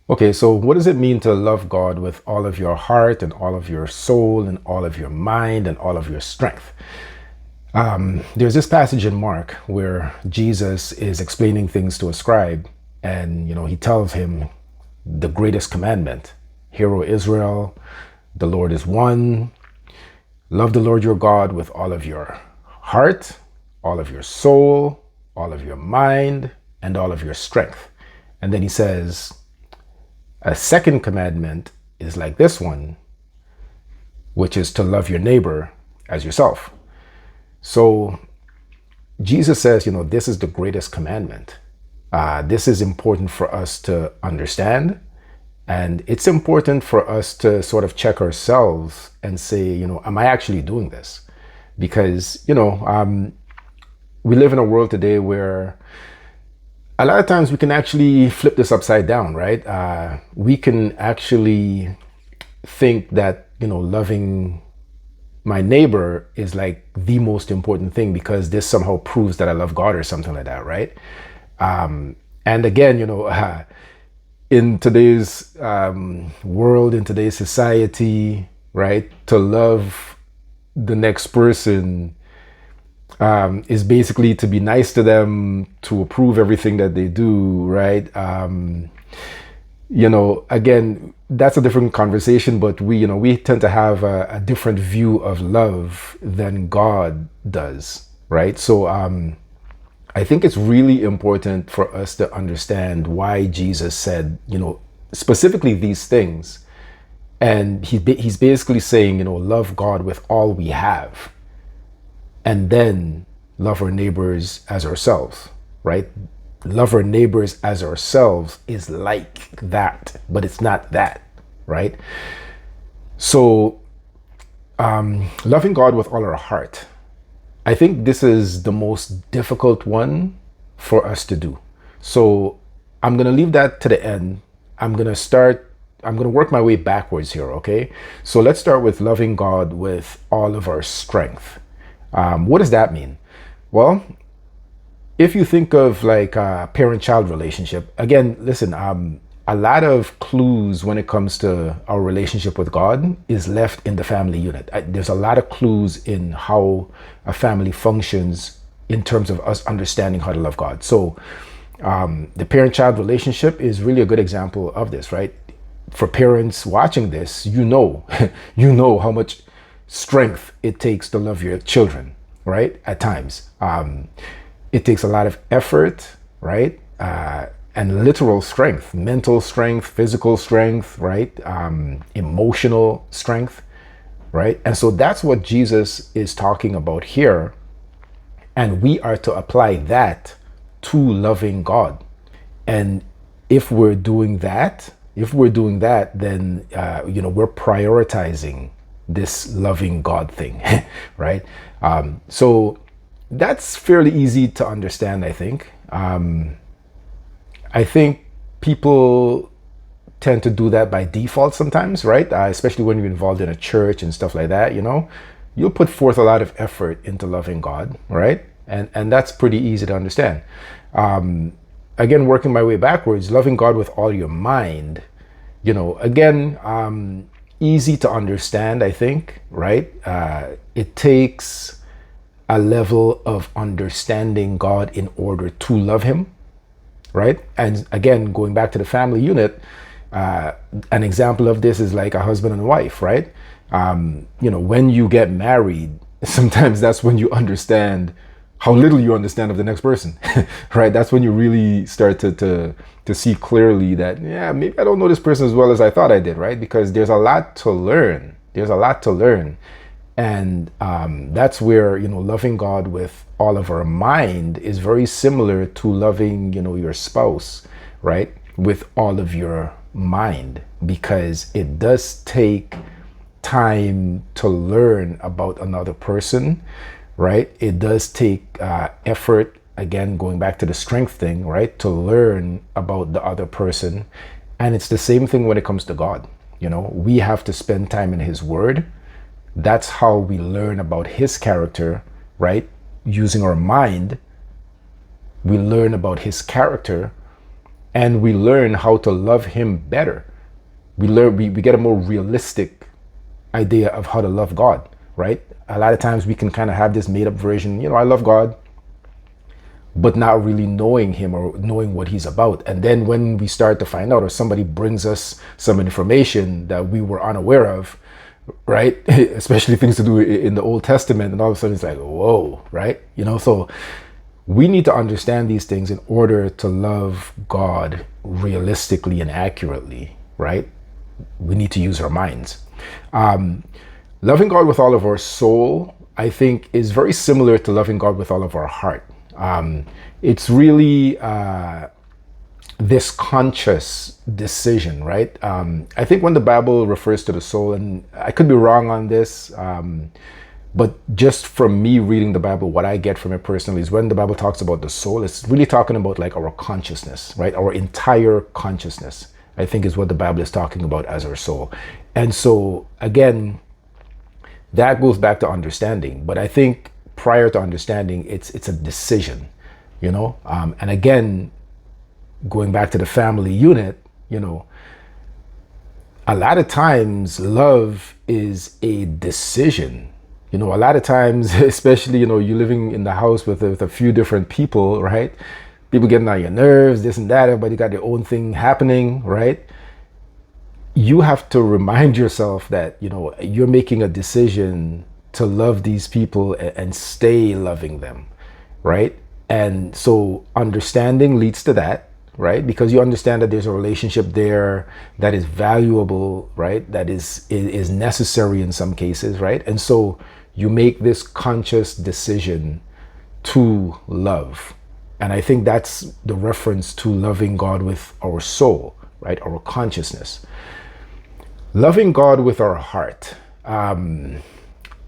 Okay, so what does it mean to love God with all of your heart and all of your soul and all of your mind and all of your strength? There's this passage in Mark where Jesus is explaining things to a scribe, and he tells him the greatest commandment: Hear, O Israel, the Lord is one. Love the Lord your God with all of your heart, all of your soul, all of your mind, and all of your strength. And then he says, a second commandment is like this one, which is to love your neighbor as yourself. So Jesus says, this is the greatest commandment. This is important for us to understand. And it's important for us to sort of check ourselves and say, am I actually doing this? Because, we live in a world today where a lot of times we can actually flip this upside down, right? We can actually think that, loving my neighbor is like the most important thing because this somehow proves that I love God or something like that, right? And again, in today's world, in today's society, right, to love the next person is basically to be nice to them, to approve everything that they do, right? Again, that's a different conversation, but we tend to have a different view of love than God does, right? So I think it's really important for us to understand why Jesus said, specifically these things. And he's basically saying, love God with all we have, and then love our neighbors as ourselves, right? Love our neighbors as ourselves is like that, but it's not that, right? So loving God with all our heart, I think this is the most difficult one for us to do. So I'm going to leave that to the end. I'm going to work my way backwards here, okay? So let's start with loving God with all of our strength. What does that mean? Well, if you think of like a parent-child relationship, again, listen, a lot of clues when it comes to our relationship with God is left in the family unit. There's a lot of clues in how a family functions in terms of us understanding how to love God. So the parent-child relationship is really a good example of this, right? For parents watching this, you know how much strength it takes to love your children, right? At times. It takes a lot of effort, right? And literal strength, mental strength, physical strength, right? Emotional strength, right? And so that's what Jesus is talking about here. And we are to apply that to loving God. And if we're doing that, then, we're prioritizing this loving God thing, right? So that's fairly easy to understand, I think. I think people tend to do that by default sometimes, right? Especially when you're involved in a church and stuff like that, you'll put forth a lot of effort into loving God, right? And that's pretty easy to understand. Again, working my way backwards, loving God with all your mind, again, easy to understand, I think, right? It takes a level of understanding God in order to love him, right? And again, going back to the family unit, an example of this is like a husband and wife, right? When you get married, sometimes that's when you understand how little you understand of the next person, right? That's when you really start to see clearly that, yeah, maybe I don't know this person as well as I thought I did, right? Because there's a lot to learn. And that's where, loving God with all of our mind is very similar to loving, your spouse, right? With all of your mind, because it does take time to learn about another person, right? It does take effort, again, going back to the strength thing, right? To learn about the other person. And it's the same thing when it comes to God. We have to spend time in his word. That's how we learn about his character, right? Using our mind, we learn about his character. and we learn how to love him better. We get a more realistic idea of how to love God, right? A lot of times we can kind of have this made up version, I love God, but not really knowing him or knowing what he's about. And then when we start to find out, or somebody brings us some information that we were unaware of, right? Especially things to do in the Old Testament, and all of a sudden it's like, whoa, right? So we need to understand these things in order to love God realistically and accurately, right? We need to use our minds. Loving God with all of our soul, I think, is very similar to loving God with all of our heart. It's really this conscious decision, right? I think when the Bible refers to the soul, and I could be wrong on this, but just from me reading the Bible, what I get from it personally is when the Bible talks about the soul, it's really talking about like our consciousness, right? Our entire consciousness, I think, is what the Bible is talking about as our soul. And so again, that goes back to understanding. But I think prior to understanding, it's a decision, and again, going back to the family unit, a lot of times love is a decision. A lot of times, especially, you're living in the house with a few different people, right? People getting on your nerves, this and that, everybody got their own thing happening, right? You have to remind yourself that, you're making a decision to love these people and stay loving them, right? And so understanding leads to that, right? Because you understand that there's a relationship there that is valuable, right? That is necessary in some cases, right? And so you make this conscious decision to love. And I think that's the reference to loving God with our soul, right? Our consciousness. Loving God with our heart.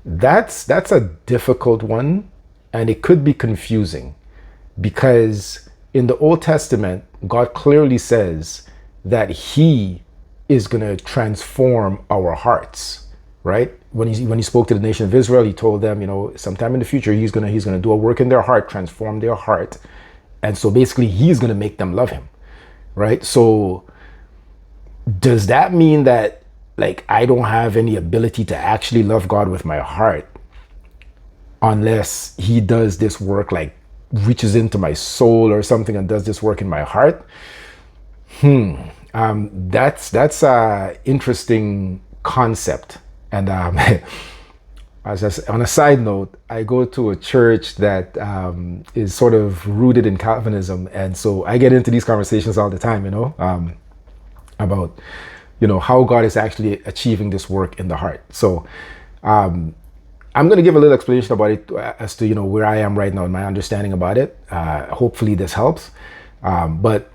That's a difficult one, and it could be confusing because in the Old Testament, God clearly says that he is going to transform our hearts, right? When he spoke to the nation of Israel, he told them, sometime in the future, he's going to do a work in their heart, transform their heart. And so basically he's going to make them love him, right? So does that mean that I don't have any ability to actually love God with my heart unless he does this work, reaches into my soul or something and does this work in my heart? That's a interesting concept. And as on a side note, I go to a church that is sort of rooted in Calvinism, and so I get into these conversations all the time, about how God is actually achieving this work in the heart. So I'm going to give a little explanation about it as to where I am right now and my understanding about it. Hopefully this helps. But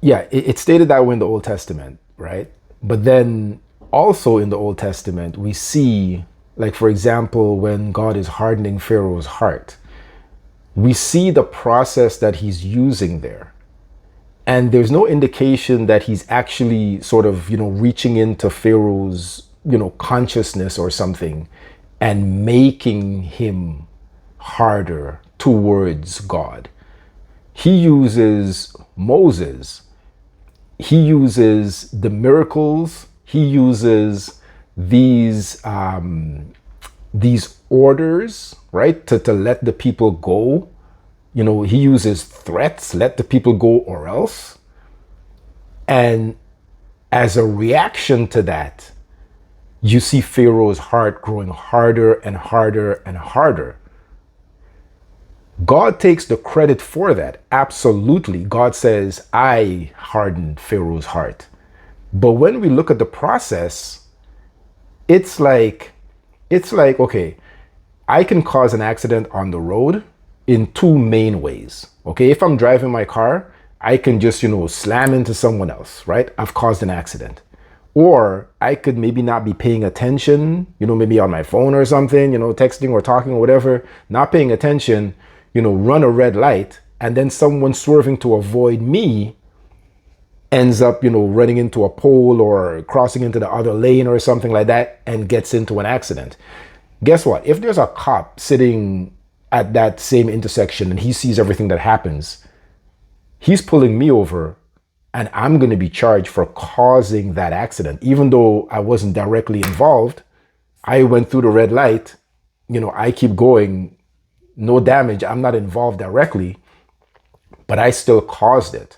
yeah, it's stated that way in the Old Testament, right? But then also in the Old Testament, we see, for example, when God is hardening Pharaoh's heart, we see the process that he's using there. And there's no indication that he's actually sort of, reaching into Pharaoh's, consciousness or something and making him harder towards God. He uses Moses. He uses the miracles. He uses these orders, right, to let the people go. He uses threats, let the people go or else. And as a reaction to that, you see Pharaoh's heart growing harder and harder and harder. God takes the credit for that. Absolutely. God says, I hardened Pharaoh's heart. But when we look at the process, it's like, okay, I can cause an accident on the road in two main ways. Okay, if I'm driving my car, I can just, slam into someone else, right? I've caused an accident. Or I could maybe not be paying attention, maybe on my phone or something, texting or talking or whatever, not paying attention, run a red light, and then someone swerving to avoid me ends up, running into a pole or crossing into the other lane or something like that and gets into an accident. Guess what? If there's a cop sitting at that same intersection and he sees everything that happens, he's pulling me over and I'm going to be charged for causing that accident. Even though I wasn't directly involved, I went through the red light, I keep going, no damage, I'm not involved directly, but I still caused it.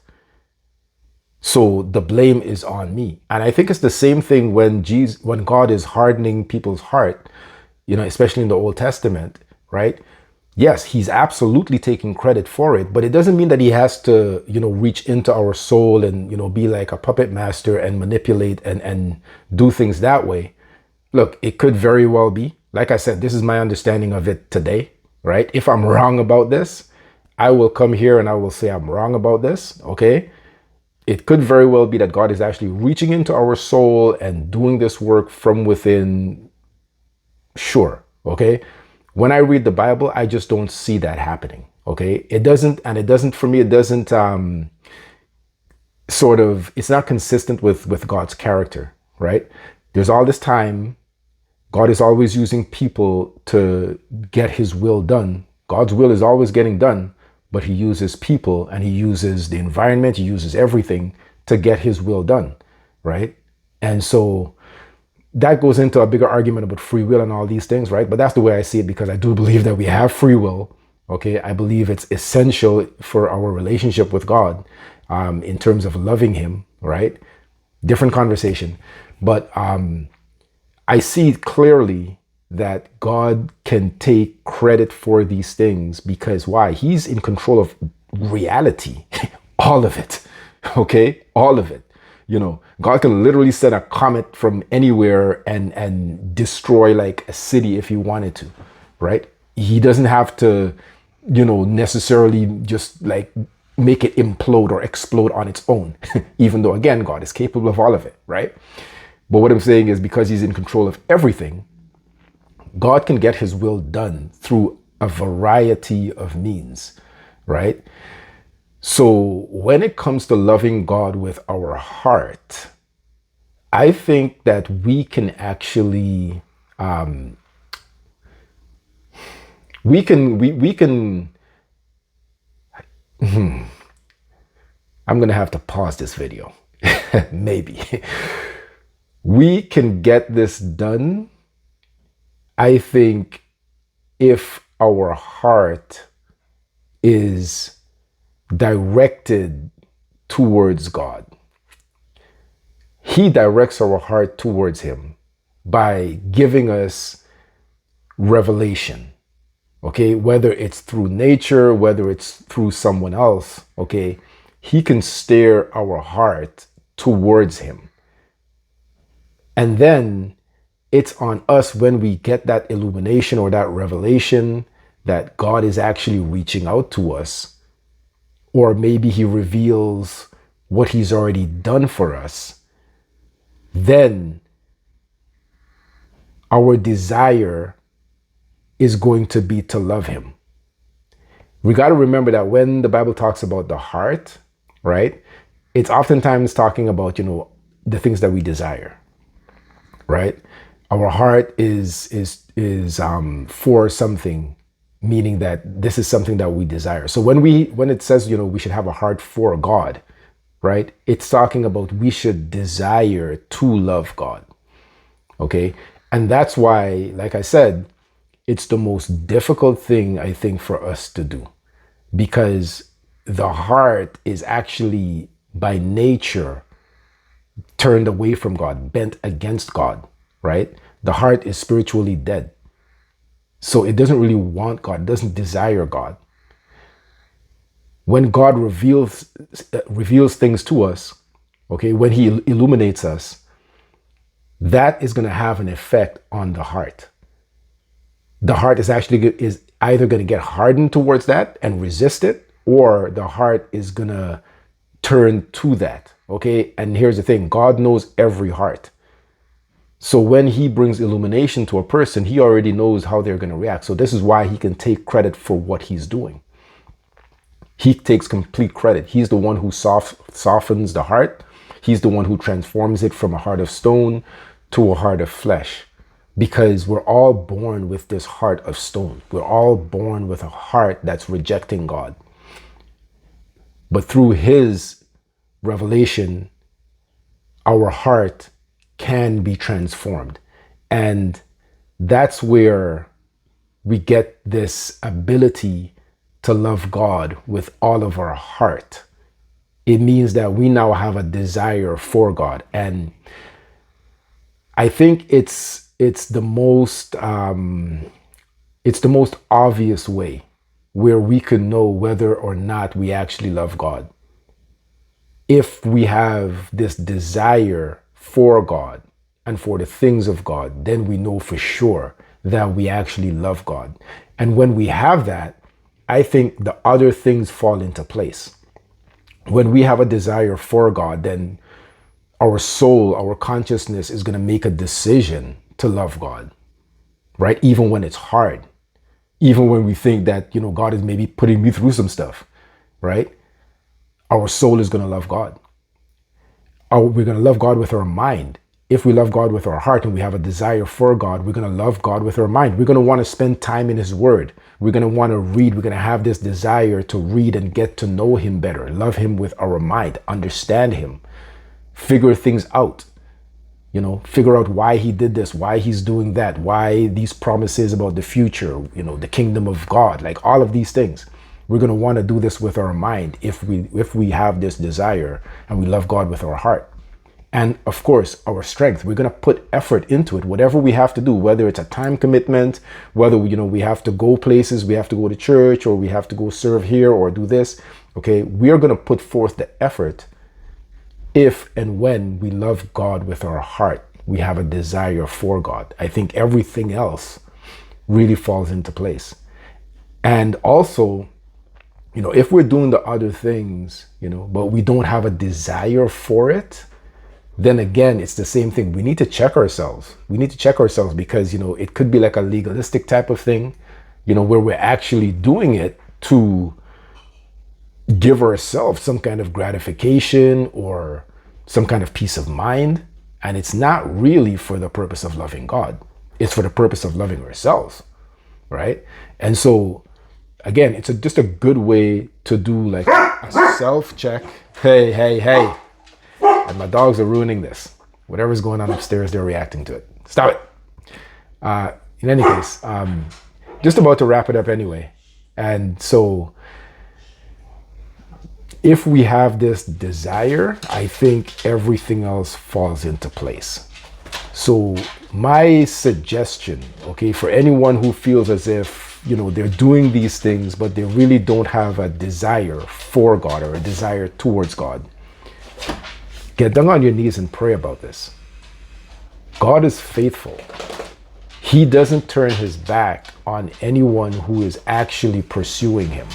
So the blame is on me. And I think it's the same thing when God is hardening people's heart, especially in the Old Testament, right? Yes, he's absolutely taking credit for it, but it doesn't mean that he has to, reach into our soul and, be like a puppet master and manipulate and do things that way. Look, it could very well be, like I said, this is my understanding of it today, right? If I'm wrong about this, I will come here and I will say I'm wrong about this, okay? It could very well be that God is actually reaching into our soul and doing this work from within. Sure, okay? When I read the Bible, I just don't see that happening, okay? It doesn't, for me, it doesn't it's not consistent with God's character, right? There's all this time, God is always using people to get his will done. God's will is always getting done, but he uses people and he uses the environment, he uses everything to get his will done, right? And so that goes into a bigger argument about free will and all these things, right? But that's the way I see it, because I do believe that we have free will, okay? I believe it's essential for our relationship with God in terms of loving him, right? Different conversation. But I see clearly that God can take credit for these things because why? He's in control of reality, all of it, okay? All of it. God can literally send a comet from anywhere and destroy like a city if he wanted to, right? He doesn't have to, necessarily just like make it implode or explode on its own, even though again, God is capable of all of it, right? But what I'm saying is because he's in control of everything, God can get his will done through a variety of means, right? So when it comes to loving God with our heart, I think that we can actually, we can, I'm going to have to pause this video. Maybe. We can get this done, I think, if our heart is directed towards God. He directs our heart towards him by giving us revelation, okay? Whether it's through nature, whether it's through someone else, okay? He can steer our heart towards him. And then it's on us when we get that illumination or that revelation that God is actually reaching out to us, or maybe he reveals what he's already done for us, then our desire is going to be to love him. We got to remember that when the Bible talks about the heart, right, it's oftentimes talking about, the things that we desire, right? Our heart is for something, meaning that this is something that we desire. So when it says, we should have a heart for God, right? It's talking about we should desire to love God. Okay? And that's why, like I said, it's the most difficult thing, I think, for us to do, because the heart is actually by nature turned away from God, bent against God, right? The heart is spiritually dead. So it doesn't really want God, it doesn't desire God. When God reveals things to us, okay, when he illuminates us, that is going to have an effect on the heart. The heart is either going to get hardened towards that and resist it, or the heart is going to turn to that, okay? And here's the thing, God knows every heart. So when he brings illumination to a person, he already knows how they're going to react. So this is why he can take credit for what he's doing. He takes complete credit. He's the one who softens the heart. He's the one who transforms it from a heart of stone to a heart of flesh. Because we're all born with this heart of stone. We're all born with a heart that's rejecting God. But through his revelation, our heart can be transformed. And that's where we get this ability to love God with all of our heart. It means that we now have a desire for God. And I think it's the most obvious way where we can know whether or not we actually love God. If we have this desire for God and for the things of God, then we know for sure that we actually love God. And when we have that, I think the other things fall into place. When we have a desire for God, then our soul, our consciousness is going to make a decision to love God, right? Even when it's hard, even when we think that, God is maybe putting me through some stuff, right? Our soul is going to love God. We're going to love God with our mind. If we love God with our heart and we have a desire for God, we're going to love God with our mind. We're going to want to spend time in His Word. We're going to want to read. We're going to have this desire to read and get to know Him better, love Him with our mind, understand Him, figure things out, figure out why He did this, why He's doing that, why these promises about the future, the kingdom of God, like all of these things. We're going to want to do this with our mind if we have this desire and we love God with our heart. And of course, our strength, we're going to put effort into it, whatever we have to do, whether it's a time commitment, whether, we have to go places, we have to go to church, or we have to go serve here or do this. Okay. We are going to put forth the effort if and when we love God with our heart, we have a desire for God. I think everything else really falls into place. And also, if we're doing the other things, but we don't have a desire for it, then again, it's the same thing. We need to check ourselves. Because, it could be like a legalistic type of thing, where we're actually doing it to give ourselves some kind of gratification or some kind of peace of mind. And it's not really for the purpose of loving God. It's for the purpose of loving ourselves, right? And so, again, it's just a good way to do like a self-check. Hey. And my dogs are ruining this. Whatever's going on upstairs, they're reacting to it. Stop it. In any case, just about to wrap it up anyway. And so if we have this desire, I think everything else falls into place. So my suggestion, okay, for anyone who feels as if, they're doing these things, but they really don't have a desire for God or a desire towards God, get down on your knees and pray about this. God is faithful. He doesn't turn His back on anyone who is actually pursuing Him.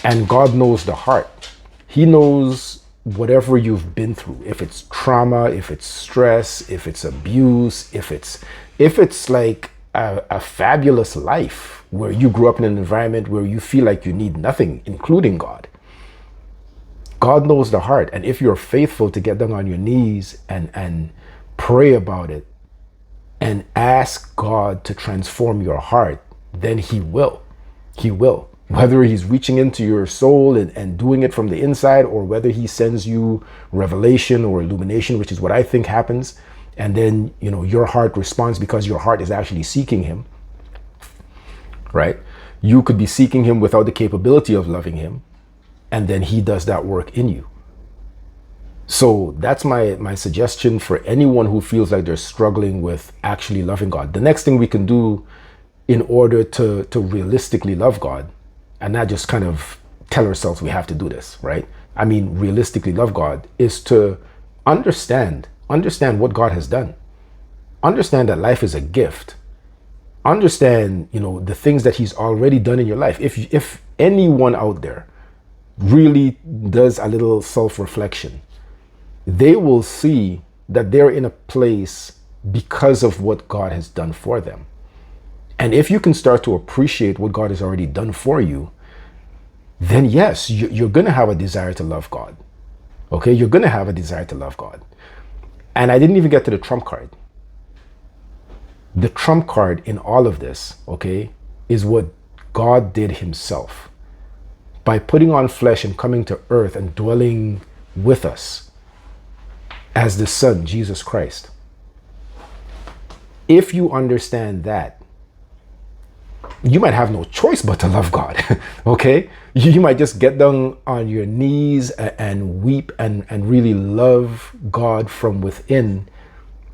And God knows the heart. He knows whatever you've been through. If it's trauma, if it's stress, if it's abuse, if it's like a fabulous life where you grew up in an environment where you feel like you need nothing, including God. God knows the heart. And if you're faithful to get down on your knees and pray about it and ask God to transform your heart, then He will. He will. Whether He's reaching into your soul and doing it from the inside, or whether He sends you revelation or illumination, which is what I think happens. And then, your heart responds because your heart is actually seeking Him, right? You could be seeking Him without the capability of loving Him. And then He does that work in you. So that's my suggestion for anyone who feels like they're struggling with actually loving God. The next thing we can do in order to realistically love God, and not just kind of tell ourselves we have to do this, right? I mean, realistically love God is to understand what God has done. Understand that life is a gift. Understand, the things that He's already done in your life. If anyone out there really does a little self-reflection, they will see that they're in a place because of what God has done for them. And if you can start to appreciate what God has already done for you, then yes, you're going to have a desire to love God. Okay, you're going to have a desire to love God. And I didn't even get to the trump card. The trump card in all of this, okay, is what God did Himself. By putting on flesh and coming to earth and dwelling with us as the Son, Jesus Christ. If you understand that, you might have no choice but to love God. Okay? You might just get down on your knees and weep and really love God from within,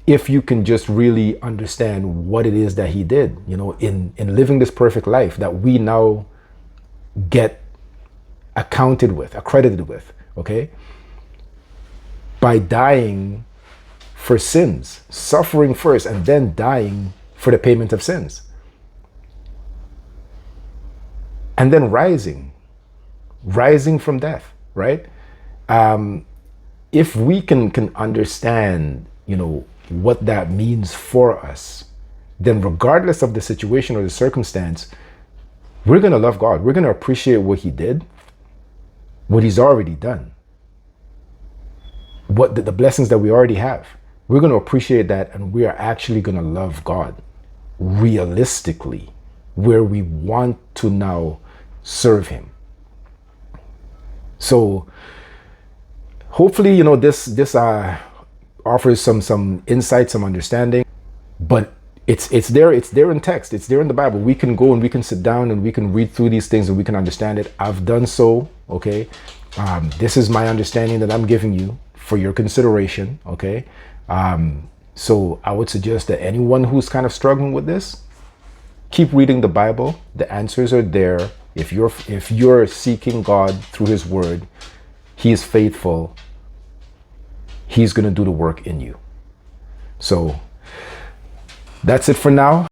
if you can just really understand what it is that he did, in living this perfect life that we now get accredited with, okay? By dying for sins, suffering first, and then dying for the payment of sins. And then rising from death, right? If we can understand, what that means for us, then regardless of the situation or the circumstance, we're going to love God. We're going to appreciate what he did, what he's already done, what the blessings that we already have. We're going to appreciate that, and we are actually going to love God realistically, where we want to now serve him. So hopefully, this offers some insight, some understanding, but it's there in text, it's there in the Bible. We can go and we can sit down and we can read through these things and we can understand it. I've done so, okay? This is my understanding that I'm giving you for your consideration, okay? So I would suggest that anyone who's kind of struggling with this, keep reading the Bible. The answers are there. If you're seeking God through his word, he is faithful. He's going to do the work in you. So that's it for now.